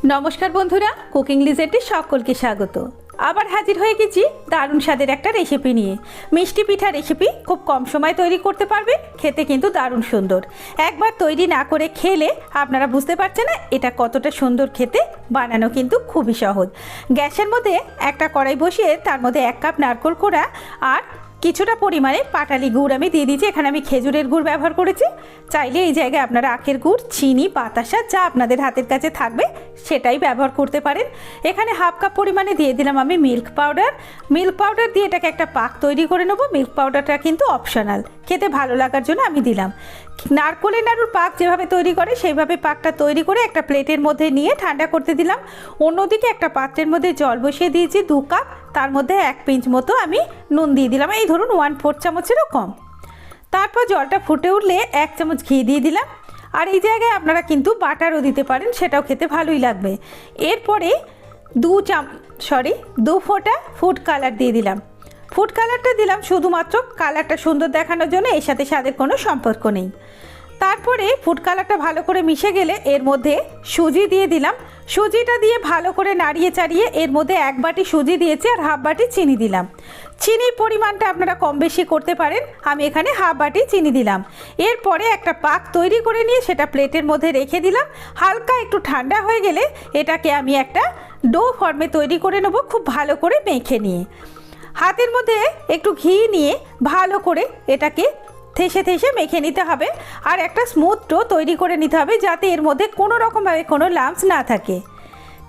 नमस्कार बंधुरा कुकिंग लिजेंडे सकलके स्वागत। आबार हाजिर हয়ে গেছি দারুণ স্বাদের একটা রেসিপি নিয়ে। মিষ্টি পিঠা রেসিপি খুব কম সময় তৈরি করতে পারবেন, খেতে কিন্তু দারুণ সুন্দর। একবার তৈরি না করে খেলে আপনারা বুঝতে পারছেন না এটা কতটা সুন্দর খেতে। বানানো কিন্তু খুবই সহজ। গ্যাসের মধ্যে একটা কড়াই বসিয়ে তার মধ্যে 1 কাপ নারকেল কোড়া আর কিছুটা পরিমাণে পাটালি গুড় আমি দিয়ে দিয়েছি। এখানে আমি খেজুরের গুড় ব্যবহার করেছি। চাইলে এই জায়গায় আপনারা আখের গুড়, চিনি, বাতাসা যা আপনাদের হাতের কাছে থাকবে সেটাই ব্যবহার করতে পারেন। এখানে হাফ কাপ পরিমাণে দিয়ে দিলাম আমি মিল্ক পাউডার। মিল্ক পাউডার দিয়ে এটাকে একটা পাক তৈরি করে নেব। মিল্ক পাউডারটা কিন্তু অপশনাল, খেতে ভালো লাগার জন্য আমি দিলাম। নারকেলের নাড়ুর পাক যেভাবে তৈরি করে সেইভাবে পাকটা তৈরি করে একটা প্লেটের মধ্যে নিয়ে ঠান্ডা করতে দিলাম। অন্যদিকে একটা পাত্রের মধ্যে জল বসিয়ে দিয়েছি 2 কাপ, তার মধ্যে 1 পিঞ্চ মতো আমি নুন দিয়ে দিলাম, এই ধরুন 1/4 চামচেরও কম। তারপর জলটা ফুটে উঠলে 1 চামচ ঘি দিয়ে দিলাম। আর এই জায়গায় আপনারা কিন্তু বাটারও দিতে পারেন, সেটাও খেতে ভালোই লাগবে। এরপরে 2 ফোঁটা ফুড কালার দিয়ে দিলাম। ফুড কালারটা দিলাম শুধুমাত্র কালারটা সুন্দর দেখানোর জন্য, এর সাথে স্বাদের কোনো সম্পর্ক নেই। তারপরে ফুড কালারটা ভালো করে মিশে গেলে এর মধ্যে সুজি দিয়ে দিলাম। সুজিটা দিয়ে ভালো করে নাড়িয়ে চাড়িয়ে এর মধ্যে 1 বাটি সুজি দিয়েছি আর হাফ বাটি চিনি দিলাম। চিনির পরিমাণটা আপনারা কম বেশি করতে পারেন, আমি এখানে হাফ বাটি চিনি দিলাম। এরপরে একটা পাক তৈরি করে নিয়ে সেটা প্লেটের মধ্যে রেখে দিলাম। হালকা একটু ঠান্ডা হয়ে গেলে এটাকে আমি একটা ডো ফর্মে তৈরি করে নেব, খুব ভালো করে মেখে নিয়ে। হাতের মধ্যে একটু ঘি নিয়ে ভালো করে এটাকে থেসে থেসে মেখে নিতে হবে আর একটা স্মুথ ডো তৈরি করে নিতে হবে যাতে এর মধ্যে কোনো রকমভাবে কোনো লাম্পস না থাকে।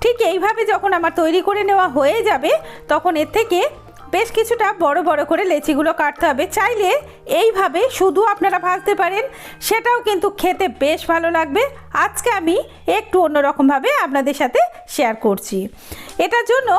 ঠিক এইভাবে যখন আমার তৈরি করে নেওয়া হয়ে যাবে তখন এর থেকে বেশ কিছুটা বড় বড় করে লেচিগুলো কাটতে হবে। চাইলে এইভাবে শুধু আপনারা ভাজতে পারেন, সেটাও কিন্তু খেতে বেশ ভালো লাগবে। আজকে আমি একটু অন্যরকমভাবে আপনাদের সাথে শেয়ার করছি। এটার জন্য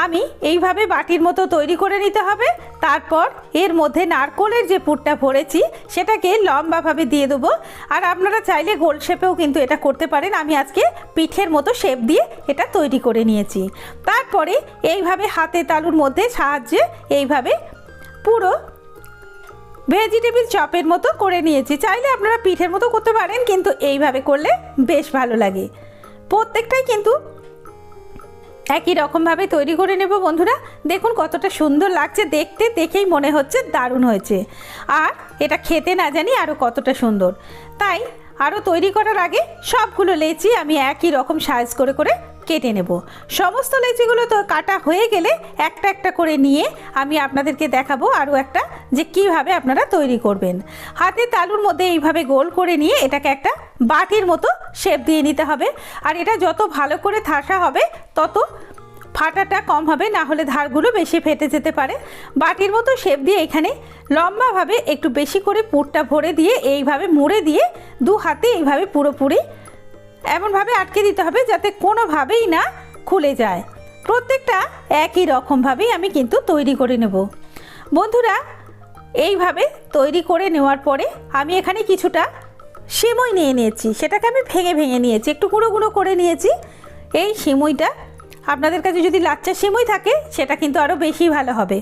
আমি এইভাবে বাটির মতো তৈরি করে নিতে হবে। তারপর এর মধ্যে নারকেলের যে পুরটা ভরেছি সেটাকে লম্বাভাবে দিয়ে দেবো। আর আপনারা চাইলে গোল শেপেও কিন্তু এটা করতে পারেন। আমি আজকে পিঠের মতো শেপ দিয়ে এটা তৈরি করে নিয়েছি। তারপরে এইভাবে হাতে তালুর মধ্যে সাহায্যে এইভাবে পুরো ভেজিটেবিল চপের মতো করে নিয়েছি। চাইলে আপনারা পিঠের মতো করতে পারেন, কিন্তু এইভাবে করলে বেশ ভালো লাগে। প্রত্যেকটাই কিন্তু একই রকমভাবে তৈরি করে নেব বন্ধুরা। দেখুন কতটা সুন্দর লাগছে দেখতে, দেখেই মনে হচ্ছে দারুণ হয়েছে। আর এটা খেতে না জানি আরও কতটা সুন্দর। তাই আরও তৈরি করার আগে সবগুলো লেচি আমি একই রকম সাইজ করে করে কেটে নেব। সমস্ত লেচিগুলো তো কাটা হয়ে গেলে একটা একটা করে নিয়ে আমি আপনাদেরকে দেখাবো আরও একটা যে কিভাবে আপনারা তৈরি করবেন। হাতে তালুর মধ্যে এইভাবে গোল করে নিয়ে এটাকে একটা বাটির মতো শেপ দিয়ে নিতে হবে। আর এটা যত ভালো করে ঠাসা হবে তত ফাটাটা কম হবে, না হলে ধারগুলো বেশি ফেটে যেতে পারে। বাটির মতো শেপ দিয়ে এখানে লম্বাভাবে একটু বেশি করে পুরটা ভরে দিয়ে এইভাবে মুড়ে দিয়ে 2 হাতে এইভাবে পুরোপুরি এমনভাবে আটকে দিতে হবে যাতে কোনোভাবেই না খুলে যায়। প্রত্যেকটা একই রকমভাবেই আমি কিন্তু তৈরি করে নেব বন্ধুরা। এইভাবে তৈরি করে নেওয়ার পরে আমি এখানে কিছুটা সিমই নিয়ে নিয়েছি, সেটাকে আমি ভেঙে ভেঙে নিয়েছি, একটু গুঁড়ো গুঁড়ো করে নিয়েছি। এই সিমইটা আপনাদের কাছে যদি লাচ্চা সিমই থাকে সেটা কিন্তু আরও বেশি ভালো হবে।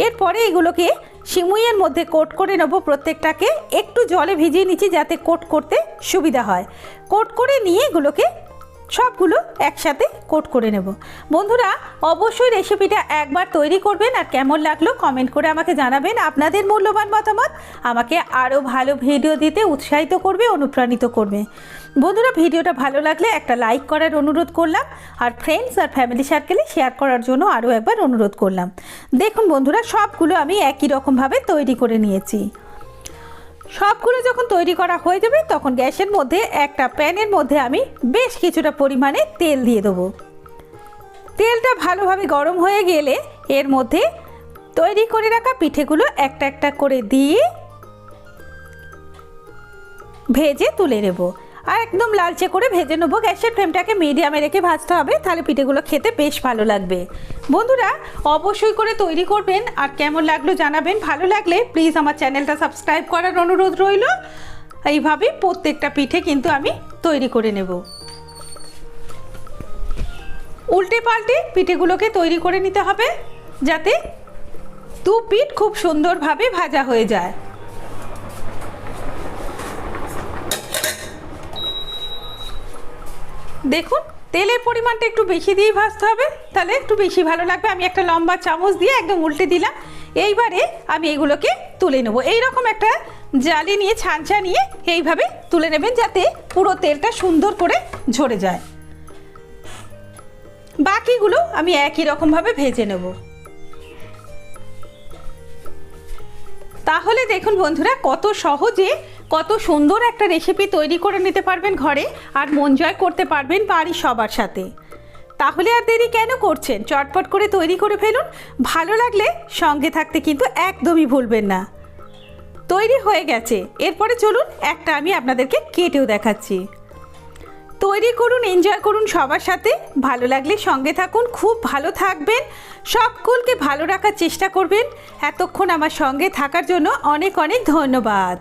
এরপরে এগুলোকে সিমইয়ের মধ্যে কোট করে নেব। প্রত্যেকটাকে একটু জলে ভিজিয়ে নিচ্ছি যাতে কোট করতে সুবিধা হয়। কোট করে নিয়ে এগুলোকে সবগুলো একসাথে কোট করে নেব বন্ধুরা। অবশ্যই রেসিপিটা একবার তৈরি করবেন আর কেমন লাগলো কমেন্ট করে আমাকে জানাবেন। আপনাদের মূল্যবান মতামত আমাকে আরও ভালো ভিডিও দিতে উৎসাহিত করবে, অনুপ্রাণিত করবে বন্ধুরা। ভিডিওটা ভালো লাগলে একটা লাইক করার অনুরোধ করলাম আর ফ্রেন্ডস আর ফ্যামিলি সার্কেলে শেয়ার করার জন্য আরও একবার অনুরোধ করলাম। দেখুন বন্ধুরা সবগুলো আমি একই রকমভাবে তৈরি করে নিয়েছি। সবগুলো যখন তৈরি করা হয়ে যাবে তখন গ্যাসের মধ্যে একটা প্যানের মধ্যে আমি বেশ কিছুটা পরিমাণে তেল দিয়ে দেবো। তেলটা ভালোভাবে গরম হয়ে গেলে এর মধ্যে তৈরি করে রাখা পিঠেগুলো একটা একটা করে দিয়ে ভেজে তুলে নেব। আর একদম লালচে করে ভেজে নেবো। গ্যাসের ফ্লেমটাকে মিডিয়ামে রেখে ভাজতে হবে, তাহলে পিঠেগুলো খেতে বেশ ভালো লাগবে বন্ধুরা। অবশ্যই করে তৈরি করবেন আর কেমন লাগলো জানাবেন। ভালো লাগলে প্লিজ আমার চ্যানেলটা সাবস্ক্রাইব করার অনুরোধ রইল। এইভাবে প্রত্যেকটা পিঠে কিন্তু আমি তৈরি করে নেব। উল্টে পাল্টে পিঠেগুলোকে তৈরি করে নিতে হবে যাতে 2 পিঠ খুব সুন্দরভাবে ভাজা হয়ে যায়। দেখুন তেলের পরিমাণটা একটু বেশি দিয়েই ভাজতে হবে, তাহলে একটু বেশি ভালো লাগবে। আমি একটা লম্বা চামচ দিয়ে একদম উল্টে দিলাম। এইবারে আমি এগুলোকে তুলে নেব। এইরকম একটা জালি নিয়ে, ছাঁচা নিয়ে এইভাবে তুলে নেবেন, যাতে পুরো তেলটা সুন্দর করে ঝরে যায়। বাকিগুলো আমি একই রকমভাবে ভেজে নেব। তাহলে দেখুন বন্ধুরা, কত সহজে কত সুন্দর একটা রেসিপি তৈরি করে নিতে পারবেন ঘরে, আর মন জয় করতে পারবেন বাড়ির সবার সাথে। তাহলে আর দেরি কেন করছেন, চটপট করে তৈরি করে ফেলুন। ভালো লাগলে সঙ্গে থাকতে কিন্তু একদমই ভুলবেন না। তৈরি হয়ে গেছে, এরপরে চলুন একটা আমি আপনাদেরকে কেটেও দেখাচ্ছি। তৈরি করুন, এনজয় করুন সবার সাথে। ভালো লাগলে সঙ্গে থাকুন, খুব ভালো থাকবেন, সকলকে ভালো রাখার চেষ্টা করবেন। এতক্ষণ আমার সঙ্গে থাকার জন্য অনেক অনেক ধন্যবাদ।